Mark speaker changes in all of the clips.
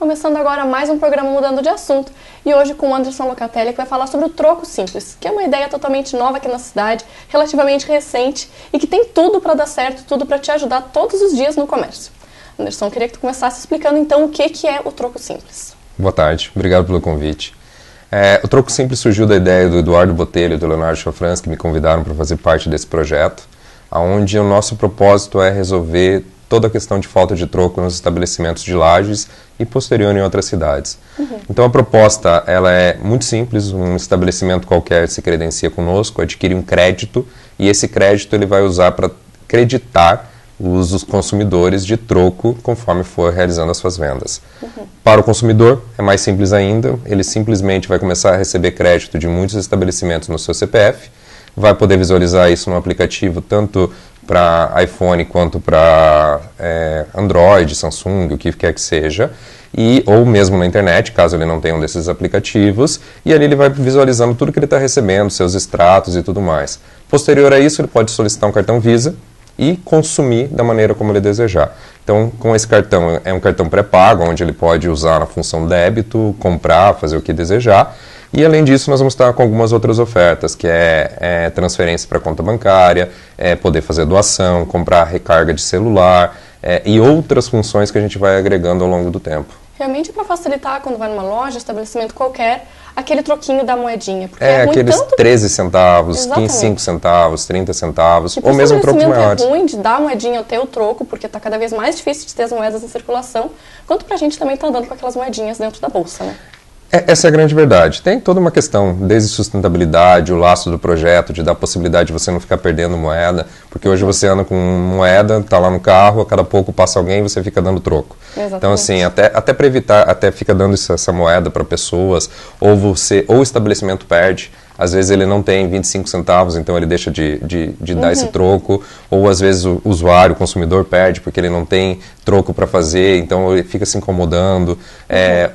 Speaker 1: começando agora mais um programa Mudando de Assunto e hoje com o Anderson Locatelli, que vai falar sobre o troco simples, que é uma ideia totalmente nova aqui na cidade, relativamente recente e que tem tudo para dar certo, tudo para te ajudar todos os dias no comércio. Anderson, eu queria que tu começasse explicando então o que é o troco simples.
Speaker 2: Boa tarde, obrigado pelo convite. O troco simples surgiu da ideia do Eduardo Botelho e do Leonardo Chofrans, que me convidaram para fazer parte desse projeto, onde o nosso propósito é resolver toda a questão de falta de troco nos estabelecimentos de Lages e posterior em outras cidades. Então a proposta ela é muito simples, um estabelecimento qualquer se credencia conosco, adquire um crédito e esse crédito ele vai usar para creditar os consumidores de troco conforme for realizando as suas vendas. Para o consumidor é mais simples ainda, ele simplesmente vai começar a receber crédito de muitos estabelecimentos no seu CPF, vai poder visualizar isso no aplicativo tanto para iPhone quanto para Android, Samsung, o que quer que seja, ou mesmo na internet, caso ele não tenha um desses aplicativos, e ali ele vai visualizando tudo que ele está recebendo, seus extratos e tudo mais. Posterior a isso, ele pode solicitar um cartão Visa e consumir da maneira como ele desejar. Então, com esse cartão, é um cartão pré-pago, onde ele pode usar na função débito, comprar, fazer o que desejar. E além disso, nós vamos estar com algumas outras ofertas, que é transferência para conta bancária, poder fazer doação, comprar recarga de celular e outras funções que a gente vai agregando ao longo do tempo.
Speaker 1: Realmente para facilitar quando vai numa loja, estabelecimento qualquer, aquele troquinho da moedinha. Porque
Speaker 2: aqueles
Speaker 1: tanto...
Speaker 2: 13 centavos,
Speaker 1: Exatamente.
Speaker 2: 5 centavos, 30 centavos,
Speaker 1: tipo,
Speaker 2: ou mesmo trocos maiores.
Speaker 1: É ruim de dar a moedinha ou ter o troco, porque está cada vez mais difícil de ter as moedas em circulação, quanto para a gente também tá andando com aquelas moedinhas dentro da bolsa, né?
Speaker 2: Essa é a grande verdade. Tem toda uma questão, desde sustentabilidade, o laço do projeto, de dar a possibilidade de você não ficar perdendo moeda, porque hoje você anda com moeda, está lá no carro, a cada pouco passa alguém e você fica dando troco.
Speaker 1: Exatamente.
Speaker 2: Então, assim, até para evitar, até fica dando essa moeda para pessoas, ou o estabelecimento perde. Às vezes ele não tem 25 centavos, então ele deixa de dar esse troco. Ou às vezes o usuário, o consumidor perde porque ele não tem troco para fazer, então ele fica se incomodando.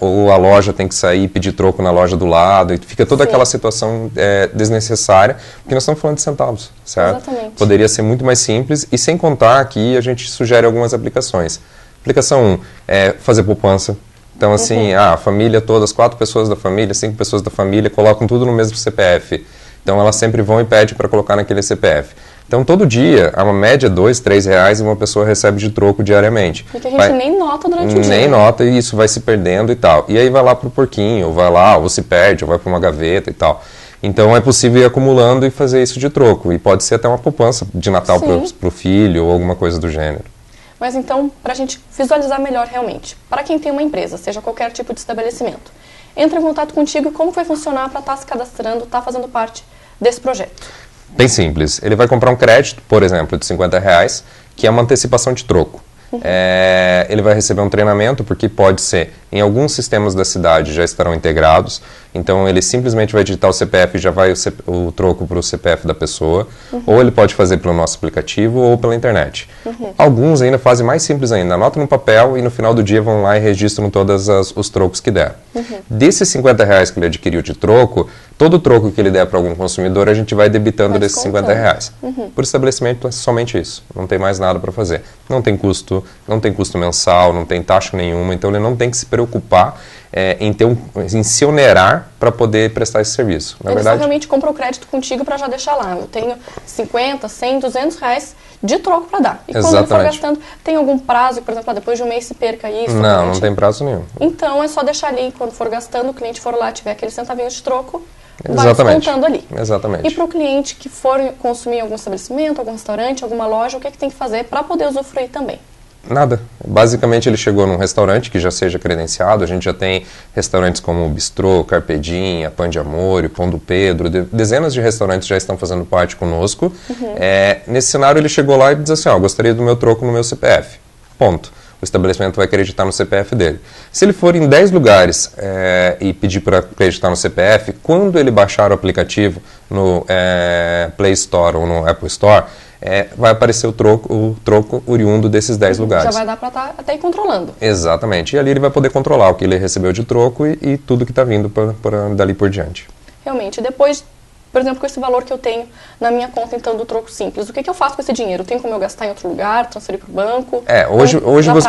Speaker 2: Ou a loja tem que sair e pedir troco na loja do lado. E fica toda aquela situação desnecessária, porque nós estamos falando de centavos, certo?
Speaker 1: Exatamente.
Speaker 2: Poderia ser muito mais simples e sem contar aqui a gente sugere algumas aplicações. Aplicação 1 é fazer poupança. Então, assim, a família toda, as 4 pessoas da família, 5 pessoas da família, colocam tudo no mesmo CPF. Então, elas sempre vão e pedem para colocar naquele CPF. Então, todo dia, a uma média, R$2, R$3 uma pessoa recebe de troco diariamente.
Speaker 1: Porque a gente nem nota durante o dia.
Speaker 2: Nem nota e isso vai se perdendo e tal. E aí vai lá para o porquinho, ou vai lá, ou se perde, ou vai para uma gaveta e tal. Então, é possível ir acumulando e fazer isso de troco. E pode ser até uma poupança de Natal para o filho ou alguma coisa do gênero.
Speaker 1: Mas então, para a gente visualizar melhor realmente, para quem tem uma empresa, seja qualquer tipo de estabelecimento, entra em contato contigo e como vai funcionar para estar se cadastrando, estar fazendo parte desse projeto?
Speaker 2: Bem simples. Ele vai comprar um crédito, por exemplo, de R$50, que é uma antecipação de troco. Ele vai receber um treinamento, porque pode ser, em alguns sistemas da cidade já estarão integrados, então ele simplesmente vai digitar o CPF e já vai o troco para o CPF da pessoa, ou ele pode fazer pelo nosso aplicativo ou pela internet. Alguns ainda fazem mais simples ainda, anotam no papel e no final do dia vão lá e registram todos os trocos que der. Desses R$50 que ele adquiriu de troco, todo troco que ele der para algum consumidor, a gente vai debitando desses R$50. Por estabelecimento é somente isso, não tem mais nada para fazer. Não tem custo mensal, não tem taxa nenhuma, então ele não tem que se preocupar em se onerar para poder prestar esse serviço. Na verdade,
Speaker 1: realmente compra o crédito contigo para já deixar lá. Eu tenho 50, 100, R$200 de troco para dar. E quando ele for gastando, tem algum prazo, por exemplo, depois de um mês se perca isso?
Speaker 2: Não tem prazo nenhum.
Speaker 1: Então é só deixar ali, quando for gastando, o cliente for lá, tiver aqueles centavinhos de troco,
Speaker 2: Exatamente.
Speaker 1: vai descontando ali.
Speaker 2: Exatamente.
Speaker 1: E para o cliente que for consumir em algum estabelecimento, algum restaurante, alguma loja, o que é que tem que fazer para poder usufruir também?
Speaker 2: Nada. Basicamente ele chegou num restaurante que já seja credenciado, a gente já tem restaurantes como o Bistrô, Carpedinha, Pan de Amor, Pão do Pedro, dezenas de restaurantes já estão fazendo parte conosco. Nesse cenário ele chegou lá e diz assim, gostaria do meu troco no meu CPF. Ponto. O estabelecimento vai acreditar no CPF dele. Se ele for em 10 lugares e pedir para acreditar no CPF, quando ele baixar o aplicativo no Play Store ou no Apple Store, vai aparecer o troco oriundo desses 10 lugares.
Speaker 1: Já vai dar para até ir controlando.
Speaker 2: Exatamente. E ali ele vai poder controlar o que ele recebeu de troco e tudo que está vindo dali por diante.
Speaker 1: Realmente. Depois Por exemplo, com esse valor que eu tenho na minha conta, então, do troco simples, o que eu faço com esse dinheiro? Tem como eu gastar em outro lugar, transferir para o banco?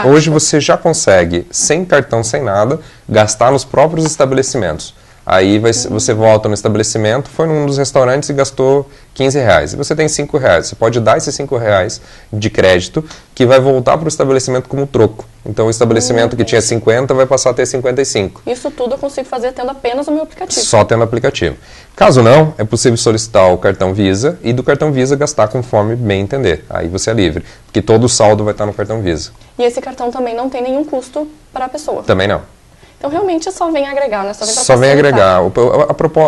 Speaker 2: Hoje você já consegue, sem cartão, sem nada, gastar nos próprios estabelecimentos. Aí você volta no estabelecimento, foi num dos restaurantes e gastou R$15. E você tem R$5. Você pode dar esses R$5 de crédito que vai voltar para o estabelecimento como troco. Então o estabelecimento que tinha 50 vai passar a ter 55.
Speaker 1: Isso tudo eu consigo fazer tendo apenas o meu aplicativo.
Speaker 2: Só tendo aplicativo. Caso não, é possível solicitar o cartão Visa e do cartão Visa gastar conforme bem entender. Aí você é livre, porque todo o saldo vai estar no cartão Visa.
Speaker 1: E esse cartão também não tem nenhum custo para a pessoa?
Speaker 2: Também não.
Speaker 1: Então, realmente, só vem agregar, né?
Speaker 2: Só vem agregar.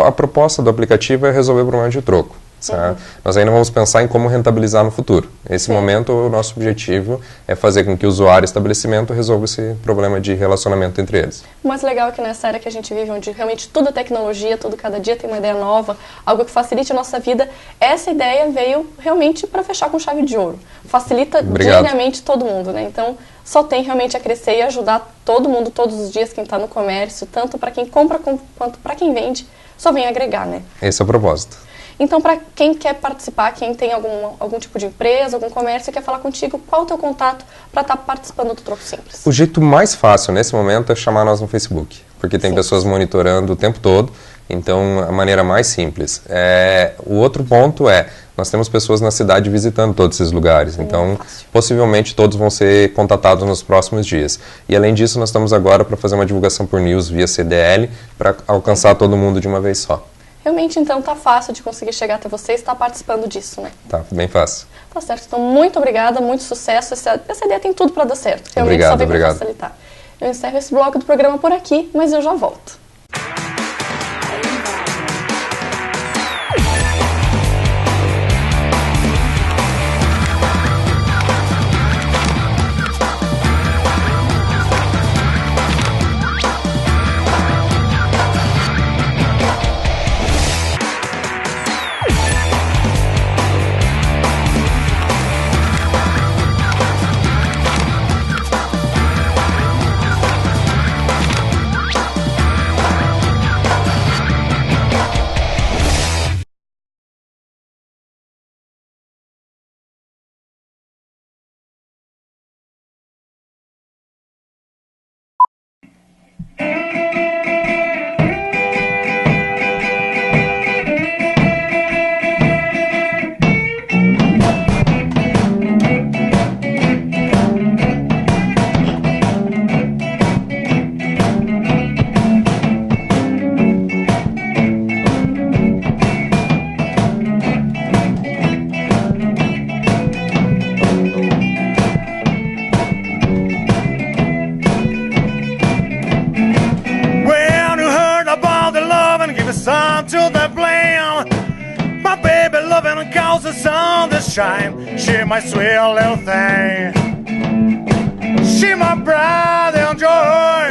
Speaker 2: A proposta do aplicativo é resolver o problema de troco. Certo? Nós ainda vamos pensar em como rentabilizar no futuro. Nesse momento, o nosso objetivo é fazer com que o usuário e estabelecimento resolva esse problema de relacionamento entre eles.
Speaker 1: O mais legal é que nessa era que a gente vive, onde realmente tudo é tecnologia, tudo cada dia tem uma ideia nova, algo que facilite a nossa vida, essa ideia veio realmente para fechar com chave de ouro. Facilita diariamente todo mundo, né? Então, só tem realmente a crescer e ajudar todo mundo todos os dias, quem está no comércio, tanto para quem compra quanto para quem vende, só vem agregar, né?
Speaker 2: Esse é o propósito.
Speaker 1: Então, para quem quer participar, quem tem algum tipo de empresa, algum comércio, quer falar contigo, qual é o teu contato para estar participando do Troco Simples?
Speaker 2: O jeito mais fácil nesse momento é chamar nós no Facebook, porque tem pessoas monitorando o tempo todo, então a maneira mais simples. O outro ponto nós temos pessoas na cidade visitando todos esses lugares, então possivelmente todos vão ser contatados nos próximos dias. E além disso, nós estamos agora para fazer uma divulgação por news via CDL, para alcançar todo mundo de uma vez só.
Speaker 1: Realmente, então, tá fácil de conseguir chegar até você e estar participando disso, né?
Speaker 2: Tá, bem fácil.
Speaker 1: Tá certo. Então, muito obrigada, muito sucesso. Essa ideia tem tudo para dar certo. Realmente só vem para facilitar. Eu encerro esse bloco do programa por aqui, mas eu já volto.
Speaker 3: She my sweet little thing. She my pride and joy.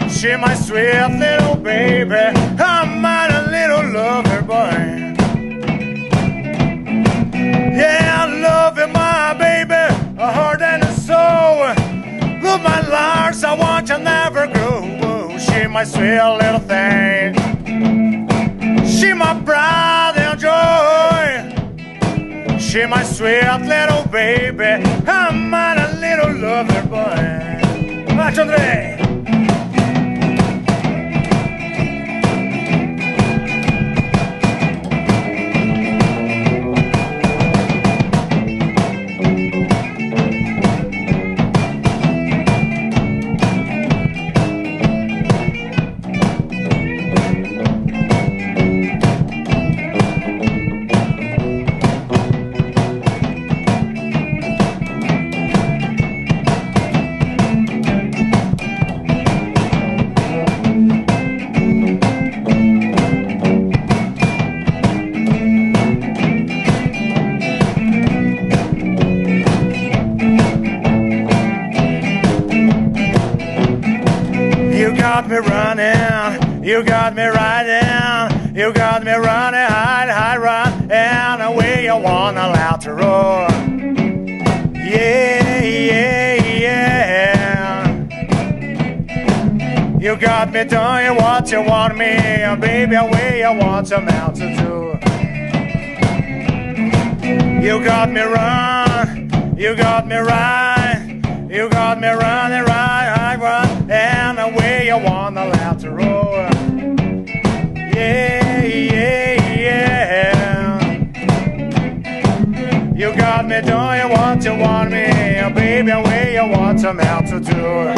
Speaker 3: She my sweet little baby. I'm my little lover boy. Yeah, I love you, my baby, a heart and a soul. Love my life, I want you never grow. She my sweet little thing. She my pride and joy. She my sweet little baby, I'm my little lover boy. Vai, André! You got me riding, you got me running, high, run, and away you wanna out to roar. Yeah, yeah, yeah. You You got me doing what you want me, baby, way you want a man to do. You got me run, you got me right, you got me running right, and the way you wanna let to roll. Yeah, yeah, yeah. You got me doing what you want me, baby, way you want a man to do.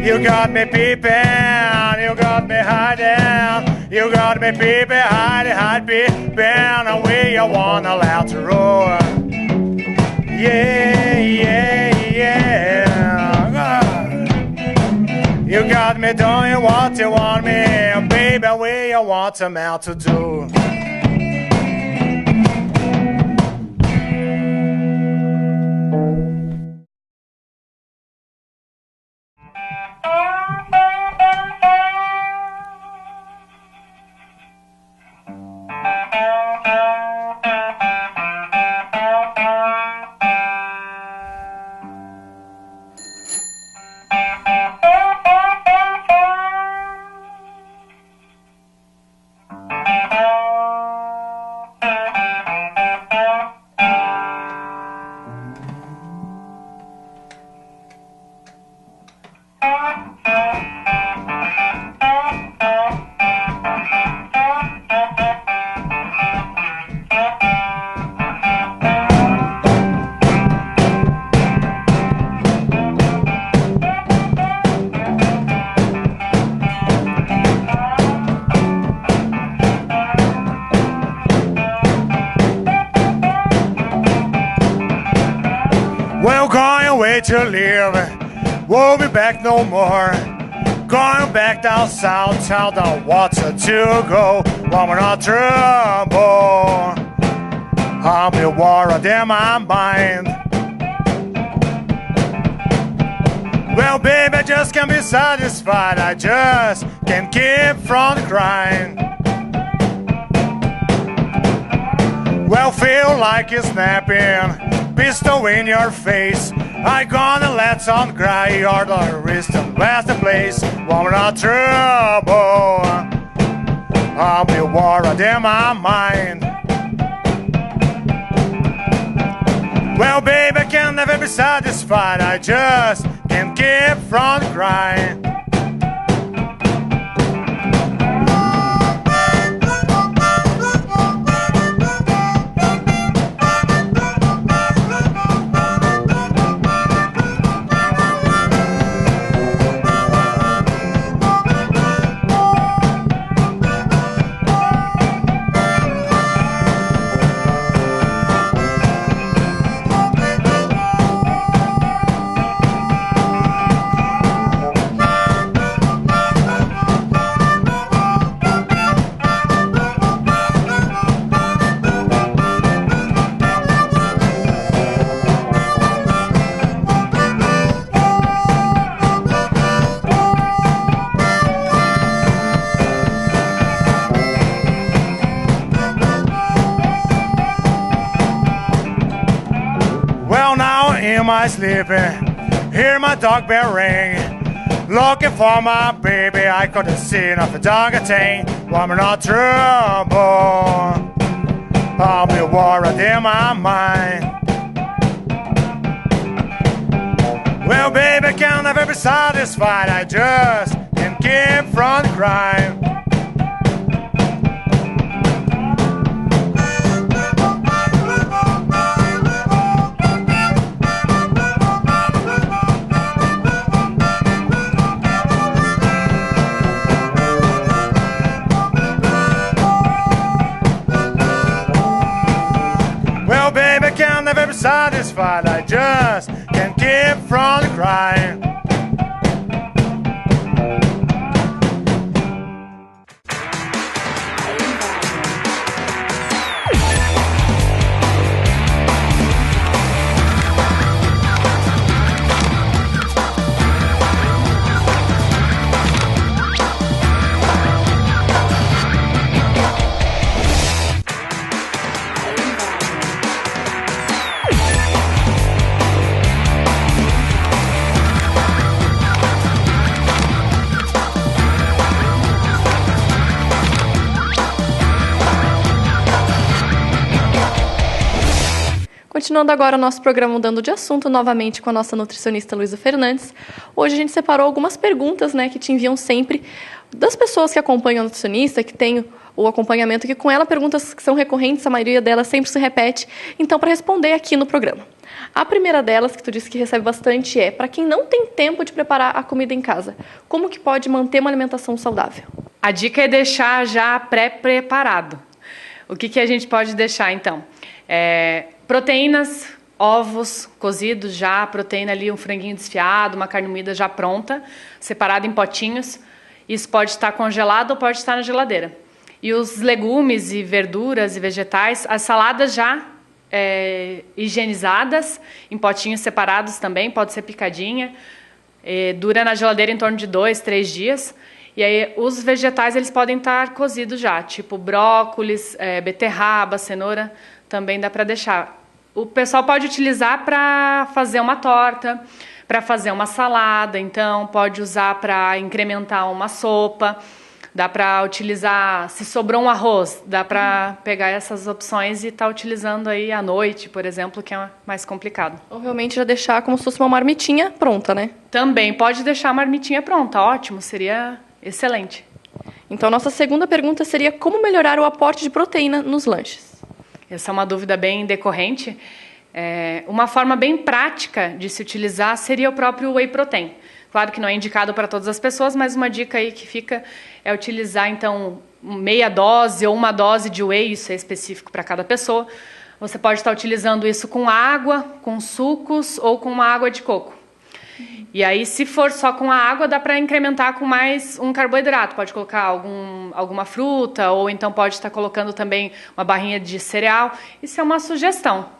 Speaker 3: You got me peeping, you got me hiding, you got me peeping, hide, peeping, away you wanna let to roll. Yeah, yeah, yeah. You got me doing what you want me, baby, way you want a man to do. Well, going away to live, won't be back no more. Going back down south, tell the water to go. One more not trouble, I'll be worried in my mind. Well, baby, I just can't be satisfied, I just can't keep from crying. Well, feel like it's snapping, pistol in your face. I gonna let some cry, you're the wrist and best place. One more trouble, I'll be worried in my mind. Well, baby, I can never be satisfied, I just can't keep from crying. In my sleeping, hear my dog bell ring. Looking for my baby, I couldn't see enough a dog a thing. One more not trouble, I'll be worried in my mind. Well, baby, I can never be satisfied, I just can't keep from crying. Can never be satisfied, I just can't keep from crying.
Speaker 1: Continuando agora o nosso programa Mudando de Assunto, novamente com a nossa nutricionista Luísa Fernandes. Hoje a gente separou algumas perguntas, né, que te enviam sempre das pessoas que acompanham a nutricionista, que tem o acompanhamento aqui com ela, perguntas que são recorrentes, a maioria delas sempre se repete, então para responder aqui no programa. A primeira delas, que tu disse que recebe bastante, é para quem não tem tempo de preparar a comida em casa, como que pode manter uma alimentação saudável?
Speaker 4: A dica é deixar já pré-preparado. O que a gente pode deixar, então? Proteínas, ovos cozidos já, proteína ali, um franguinho desfiado, uma carne moída já pronta, separada em potinhos. Isso pode estar congelado ou pode estar na geladeira. E os legumes e verduras e vegetais, as saladas já higienizadas, em potinhos separados também, pode ser picadinha. Dura na geladeira em torno de 2, 3 dias. E aí os vegetais eles podem estar cozidos já, tipo brócolis, beterraba, cenoura, também dá para deixar. O pessoal pode utilizar para fazer uma torta, para fazer uma salada, então pode usar para incrementar uma sopa, dá para utilizar, se sobrou um arroz, dá para pegar essas opções e estar utilizando aí à noite, por exemplo, que é mais complicado.
Speaker 1: Ou realmente já deixar como se fosse uma marmitinha pronta, né?
Speaker 4: Também pode deixar a marmitinha pronta, ótimo, seria excelente.
Speaker 1: Então, nossa segunda pergunta seria como melhorar o aporte de proteína nos lanches?
Speaker 4: Essa é uma dúvida bem decorrente. Uma forma bem prática de se utilizar seria o próprio whey protein. Claro que não é indicado para todas as pessoas, mas uma dica aí que fica é utilizar, então, meia dose ou uma dose de whey, isso é específico para cada pessoa. Você pode estar utilizando isso com água, com sucos ou com uma água de coco. E aí, se for só com a água, dá para incrementar com mais um carboidrato. Pode colocar alguma fruta, ou então pode estar colocando também uma barrinha de cereal. Isso é uma sugestão.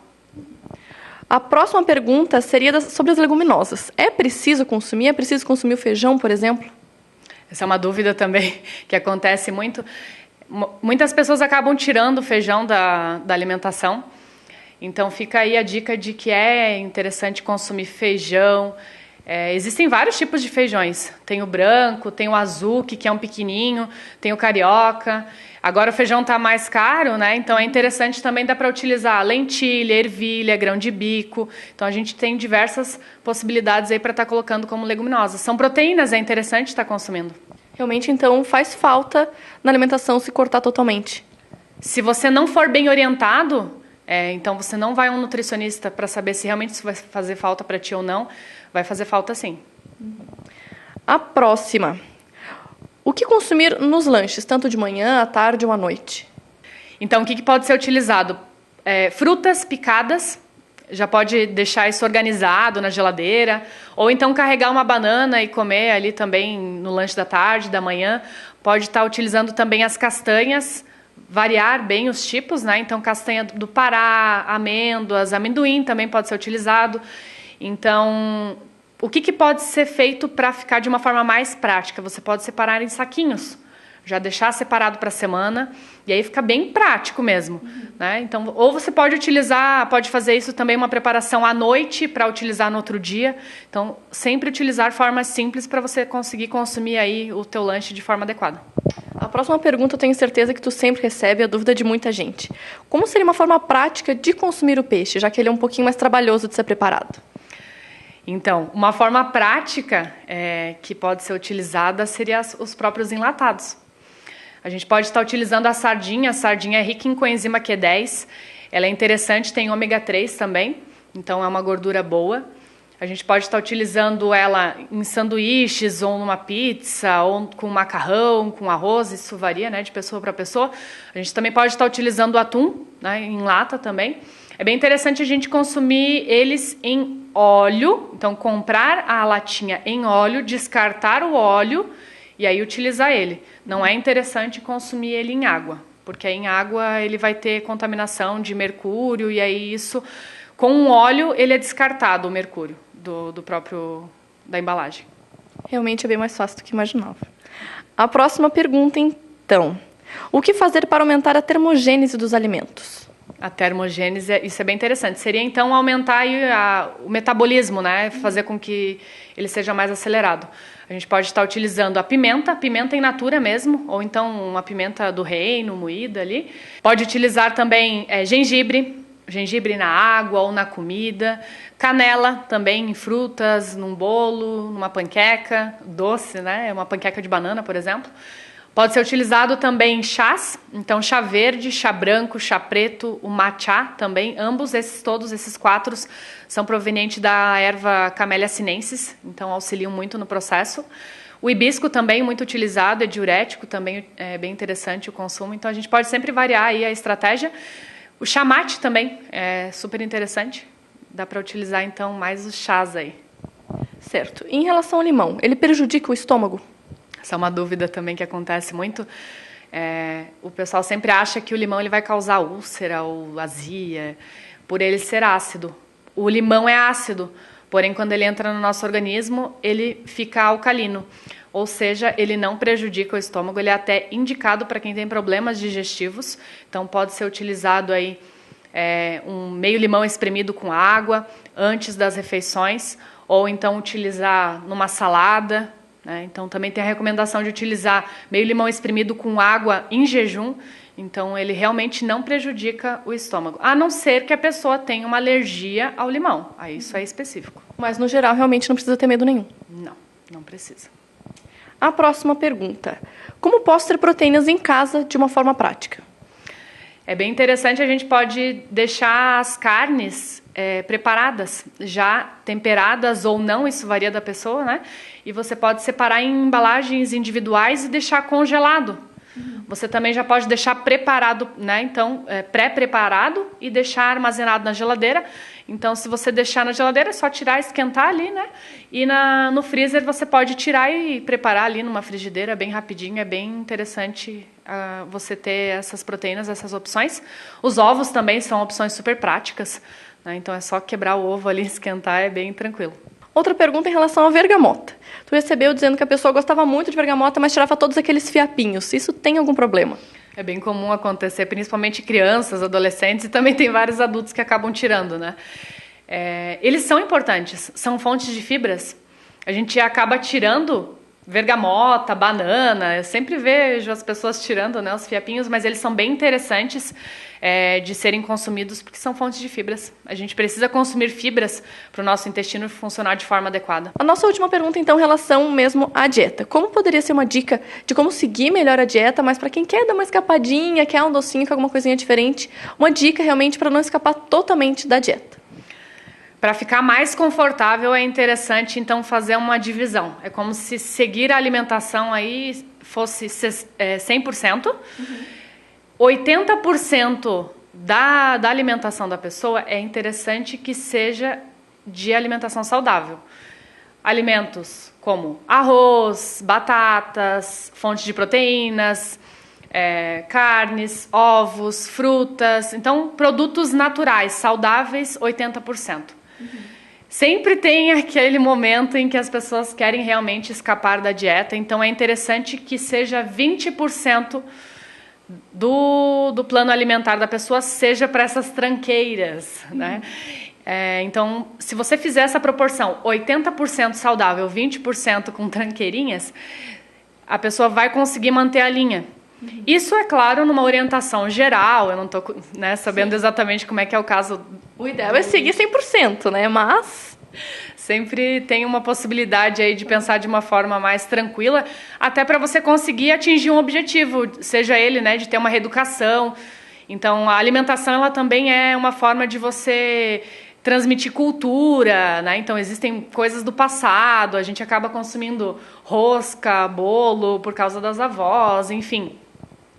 Speaker 1: A próxima pergunta seria sobre as leguminosas. É preciso consumir o feijão, por exemplo?
Speaker 4: Essa é uma dúvida também que acontece muito. Muitas pessoas acabam tirando o feijão da alimentação. Então, fica aí a dica de que é interessante consumir feijão. Existem vários tipos de feijões. Tem o branco, tem o azul, que é um pequenininho, tem o carioca. Agora o feijão está mais caro, né? Então é interessante também, dá para utilizar lentilha, ervilha, grão de bico. Então a gente tem diversas possibilidades aí para estar colocando como leguminosas. São proteínas, é interessante estar consumindo.
Speaker 1: Realmente, então, faz falta na alimentação se cortar totalmente.
Speaker 4: Se você não for bem orientado, então você não vai a um nutricionista para saber se realmente isso vai fazer falta para ti ou não. Vai fazer falta sim.
Speaker 1: A próxima. O que consumir nos lanches, tanto de manhã, à tarde ou à noite?
Speaker 4: Então, o que pode ser utilizado? Frutas picadas, já pode deixar isso organizado na geladeira, ou então carregar uma banana e comer ali também no lanche da tarde, da manhã. Pode estar utilizando também as castanhas, variar bem os tipos, né? Então, castanha do Pará, amêndoas, amendoim também pode ser utilizado. Então, o que pode ser feito para ficar de uma forma mais prática? Você pode separar em saquinhos, já deixar separado para a semana, e aí fica bem prático mesmo, né? Então, ou você pode fazer isso também uma preparação à noite para utilizar no outro dia. Então, sempre utilizar formas simples para você conseguir consumir aí o teu lanche de forma adequada.
Speaker 1: A próxima pergunta eu tenho certeza que tu sempre recebe, a dúvida de muita gente. Como seria uma forma prática de consumir o peixe, já que ele é um pouquinho mais trabalhoso de ser preparado?
Speaker 4: Então, uma forma prática que pode ser utilizada seria os próprios enlatados. A gente pode estar utilizando a sardinha é rica em coenzima Q10, ela é interessante, tem ômega 3 também, então é uma gordura boa. A gente pode estar utilizando ela em sanduíches, ou numa pizza, ou com macarrão, com arroz, isso varia, né, de pessoa para pessoa. A gente também pode estar utilizando o atum, né, em lata também. É bem interessante a gente consumir eles em óleo, então comprar a latinha em óleo, descartar o óleo e aí utilizar ele. Não é interessante consumir ele em água, porque em água ele vai ter contaminação de mercúrio e aí isso, com o óleo, ele é descartado, o mercúrio da embalagem.
Speaker 1: Realmente é bem mais fácil do que imaginava. A próxima pergunta, então. O que fazer para aumentar a termogênese dos alimentos?
Speaker 4: A termogênese, isso é bem interessante. Seria, então, aumentar aí o metabolismo, né? Fazer com que ele seja mais acelerado. A gente pode estar utilizando a pimenta in natura mesmo, ou então uma pimenta do reino, moída ali. Pode utilizar também gengibre, gengibre na água ou na comida, canela também em frutas, num bolo, numa panqueca doce, né? Uma panqueca de banana, por exemplo. Pode ser utilizado também em chás, então chá verde, chá branco, chá preto, o matcha também, todos esses 4 são provenientes da erva Camellia sinensis, então auxiliam muito no processo. O hibisco também muito utilizado, é diurético, também é bem interessante o consumo, então a gente pode sempre variar aí a estratégia. O chá mate também é super interessante, dá para utilizar então mais os chás aí.
Speaker 1: Certo. E em relação ao limão, ele prejudica o estômago?
Speaker 4: Essa é uma dúvida também que acontece muito. O pessoal sempre acha que o limão ele vai causar úlcera ou azia, por ele ser ácido. O limão é ácido, porém, quando ele entra no nosso organismo, ele fica alcalino. Ou seja, ele não prejudica o estômago, ele é até indicado para quem tem problemas digestivos. Então, pode ser utilizado aí, um meio limão espremido com água antes das refeições, ou então utilizar numa salada. Então, também tem a recomendação de utilizar meio limão espremido com água em jejum. Então, ele realmente não prejudica o estômago, a não ser que a pessoa tenha uma alergia ao limão. Aí isso é específico.
Speaker 1: Mas, no geral, realmente não precisa ter medo nenhum.
Speaker 4: Não, não precisa.
Speaker 1: A próxima pergunta. Como posso ter proteínas em casa de uma forma prática?
Speaker 4: É bem interessante, a gente pode deixar as carnes preparadas, já temperadas ou não, isso varia da pessoa, né? E você pode separar em embalagens individuais e deixar congelado. Você também já pode deixar preparado, né? Então, pré-preparado e deixar armazenado na geladeira. Então, se você deixar na geladeira, é só tirar, esquentar ali, né? E no freezer você pode tirar e preparar ali numa frigideira bem rapidinho. É bem interessante você ter essas proteínas, essas opções. Os ovos também são opções super práticas, né? Então, é só quebrar o ovo ali, esquentar, é bem tranquilo.
Speaker 1: Outra pergunta em relação à bergamota. Tu recebeu dizendo que a pessoa gostava muito de bergamota, mas tirava todos aqueles fiapinhos. Isso tem algum problema?
Speaker 4: É bem comum acontecer, principalmente crianças, adolescentes, e também tem vários adultos que acabam tirando, né? Eles são importantes, são fontes de fibras. A gente acaba tirando bergamota, banana, eu sempre vejo as pessoas tirando, né, os fiapinhos, mas eles são bem interessantes de serem consumidos porque são fontes de fibras. A gente precisa consumir fibras para o nosso intestino funcionar de forma adequada.
Speaker 1: A nossa última pergunta, então, em relação mesmo à dieta. Como poderia ser uma dica de como seguir melhor a dieta, mas para quem quer dar uma escapadinha, quer um docinho, quer alguma coisinha diferente, uma dica realmente para não escapar totalmente da dieta?
Speaker 4: Para ficar mais confortável é interessante, então, fazer uma divisão. É como se seguir a alimentação aí fosse 100%. 80% da alimentação da pessoa é interessante que seja de alimentação saudável. Alimentos como arroz, batatas, fontes de proteínas, carnes, ovos, frutas. Então, produtos naturais, saudáveis, 80%. Sempre tem aquele momento em que as pessoas querem realmente escapar da dieta, então é interessante que seja 20% do plano alimentar da pessoa seja para essas tranqueiras, né? Então, se você fizer essa proporção, 80% saudável, 20% com tranqueirinhas, a pessoa vai conseguir manter a linha. Isso, é claro, numa orientação geral, eu não estou sabendo exatamente como é que é o caso.
Speaker 1: O ideal é seguir 100%, né? Mas
Speaker 4: sempre tem uma possibilidade aí de pensar de uma forma mais tranquila, até para você conseguir atingir um objetivo, seja ele, né, de ter uma reeducação. Então, a alimentação, ela também é uma forma de você transmitir cultura, né? Então, existem coisas do passado, a gente acaba consumindo rosca, bolo, por causa das avós, enfim.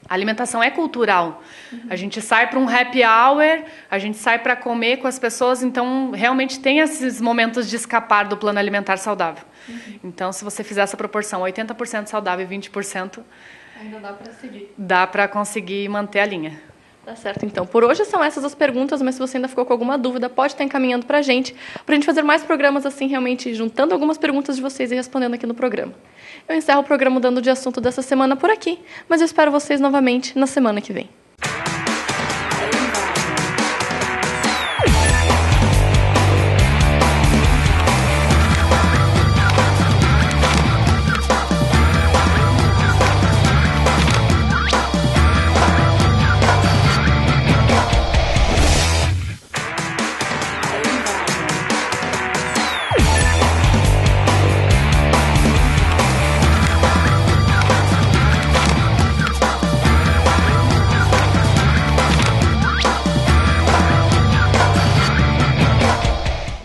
Speaker 4: A alimentação é cultural. A gente sai para um happy hour, a gente sai para comer com as pessoas, então realmente tem esses momentos de escapar do plano alimentar saudável. Então, se você fizer essa proporção, 80% saudável e 20%,
Speaker 1: ainda dá para seguir.
Speaker 4: Dá para conseguir manter a linha.
Speaker 1: Tá certo, então. Por hoje são essas as perguntas, mas se você ainda ficou com alguma dúvida, pode estar encaminhando para a gente fazer mais programas assim, realmente juntando algumas perguntas de vocês e respondendo aqui no programa. Eu encerro o programa Mudando de Assunto dessa semana por aqui, mas eu espero vocês novamente na semana que vem.